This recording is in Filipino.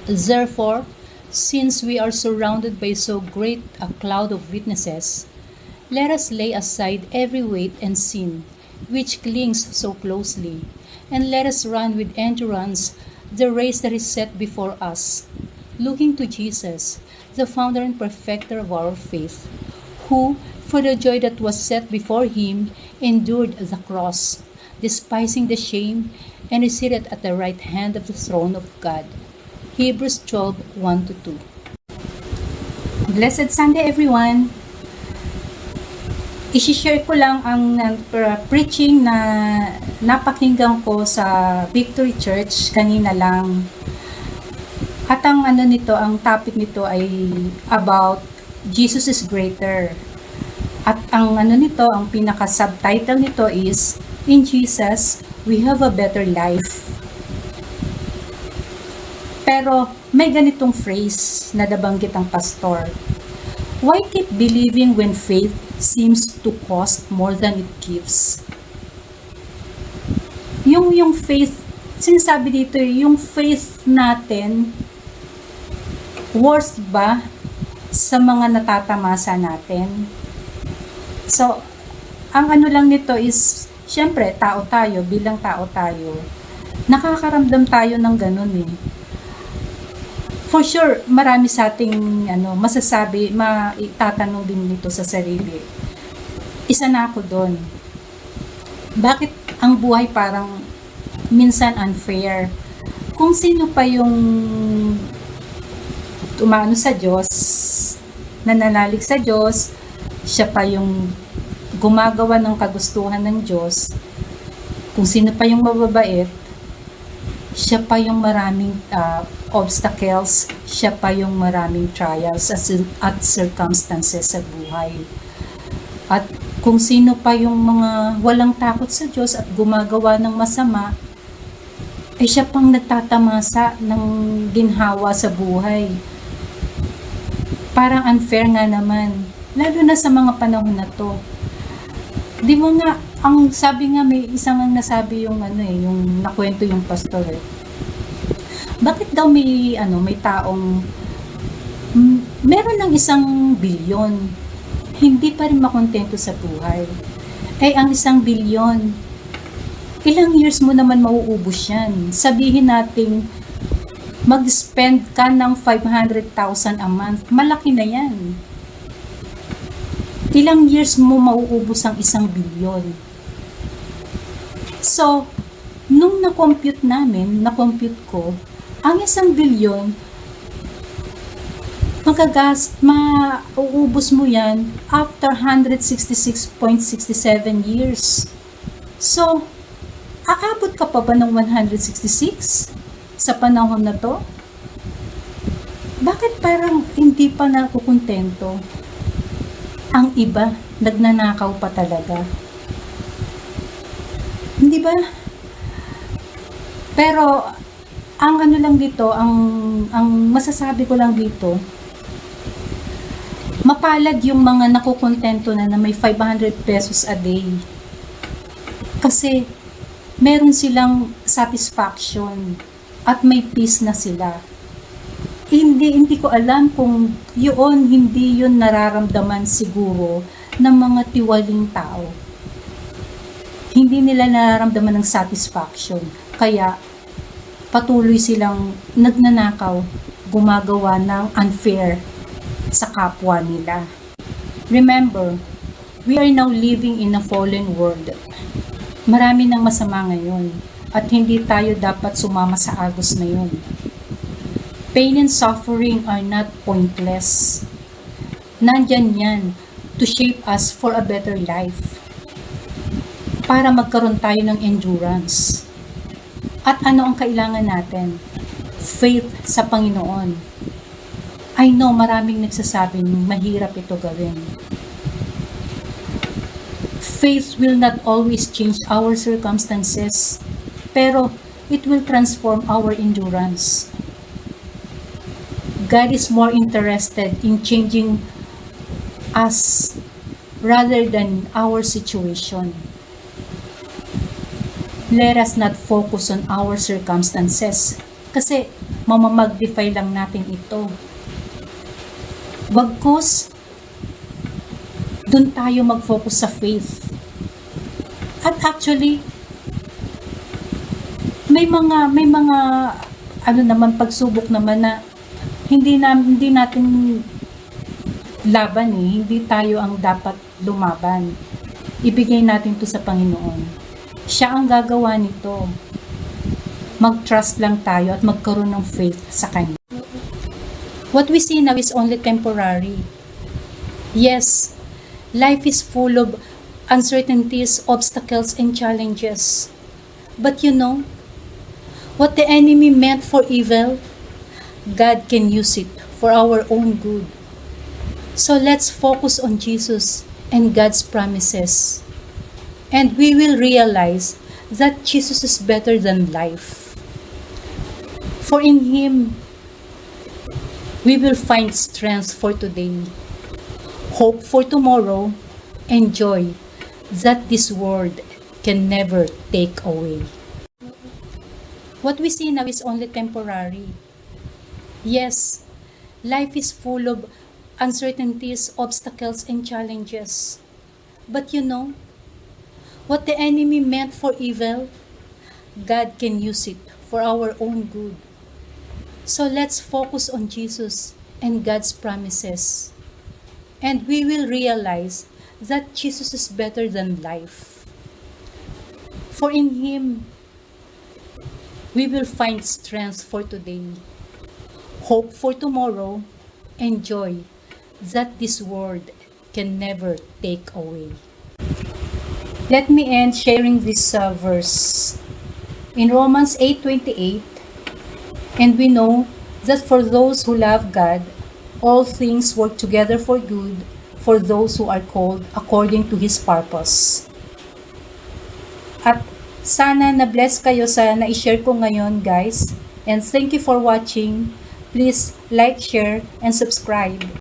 Therefore, since we are surrounded by so great a cloud of witnesses, let us lay aside every weight and sin which clings so closely, and let us run with endurance the race that is set before us, looking to Jesus, the founder and perfecter of our faith, who, for the joy that was set before him, endured the cross, despising the shame, and is seated at the right hand of the throne of God. Hebrews 12:1-2. Blessed Sunday, everyone! I-share ko lang ang preaching na napakinggan ko sa Victory Church kanina lang. At ang ang topic nito ay about Jesus is greater. At ang ang pinaka-subtitle nito is, In Jesus, we have a better life. Pero may ganitong phrase na nabanggit ang pastor. Why keep believing when faith seems to cost more than it gives? Yung faith, sinasabi dito, yung faith natin, worth ba sa mga natatamasa natin? So, ang lang nito is, syempre, tao tayo, bilang tao tayo, nakakaramdam tayo ng ganun eh. For sure, marami sa ating masasabi, maitatanong din nito sa sarili. Isa na ako doon. Bakit ang buhay parang minsan unfair? Kung sino pa yung umano sa Diyos, nananalig sa Diyos, siya pa yung gumagawa ng kagustuhan ng Diyos, kung sino pa yung mababait, siya pa yung maraming obstacles, siya pa yung maraming trials at circumstances sa buhay. At kung sino pa yung mga walang takot sa Diyos at gumagawa ng masama, ay siya pang nagtatamasa ng ginhawa sa buhay. Parang unfair nga naman, lalo na sa mga panahon na to. Di mo nga, ang sabi nga, may isang nasabi yung yung nakwento yung pastor eh. Bakit daw may taong meron ng 1 bilyon, hindi pa rin makontento sa buhay? Eh, ang 1 bilyon, ilang years mo naman mauubos yan? Sabihin natin, mag-spend ka ng 500,000 a month, malaki na yan. Ilang years mo mauubos ang 1 bilyon? So, nung na-compute ko, ang 1 bilyon, mauubos mo yan after 166.67 years. So, aabot ka pa ba ng 166 sa panahon na to? Bakit parang hindi pa nakukontento? Ang iba, nagnanakaw pa talaga. Hindi ba? Pero, ang lang dito, ang masasabi ko lang dito, mapalad yung mga nakukontento na may 500 pesos a day. Kasi, meron silang satisfaction at may peace na sila. Hindi ko alam kung hindi yun nararamdaman siguro ng mga tiwaling tao. Hindi nila nararamdaman ng satisfaction. Kaya, patuloy silang nagnanakaw, gumagawa ng unfair sa kapwa nila. Remember, we are now living in a fallen world. Marami ng masama ngayon at hindi tayo dapat sumama sa agos na yun. Pain and suffering are not pointless. Nandyan yan to shape us for a better life. Para magkaroon tayo ng endurance. At ano ang kailangan natin? Faith sa Panginoon. I know maraming nagsasabing mahirap ito gawin. Faith will not always change our circumstances, pero it will transform our endurance. God is more interested in changing us rather than our situation. Let us not focus on our circumstances. Kasi mamamagnify lang natin ito. Bagkus, dun tayo mag-focus sa faith. At actually, may mga ano naman, pagsubok naman na hindi natin laban hindi tayo ang dapat lumaban. Ibigay natin to sa Panginoon. Siya ang gagawa nito. Mag-trust lang tayo at magkaroon ng faith sa Kanya. What we see now is only temporary. Yes, life is full of uncertainties, obstacles, and challenges. But you know, what the enemy meant for evil, God can use it for our own good. So let's focus on Jesus and God's promises. And we will realize that Jesus is better than life. For in Him, we will find strength for today, hope for tomorrow, and joy that this world can never take away. What we see now is only temporary. Yes, life is full of uncertainties, obstacles, and challenges. But you know, what the enemy meant for evil, God can use it for our own good. So let's focus on Jesus and God's promises. And we will realize that Jesus is better than life. For in Him, we will find strength for today, hope for tomorrow, and joy that this world can never take away. Let me end sharing this verse. In Romans 8:28, and we know that for those who love God, all things work together for good for those who are called according to His purpose. At sana na-bless kayo sa na-share ko ngayon, guys. And thank you for watching. Please like, share, and subscribe.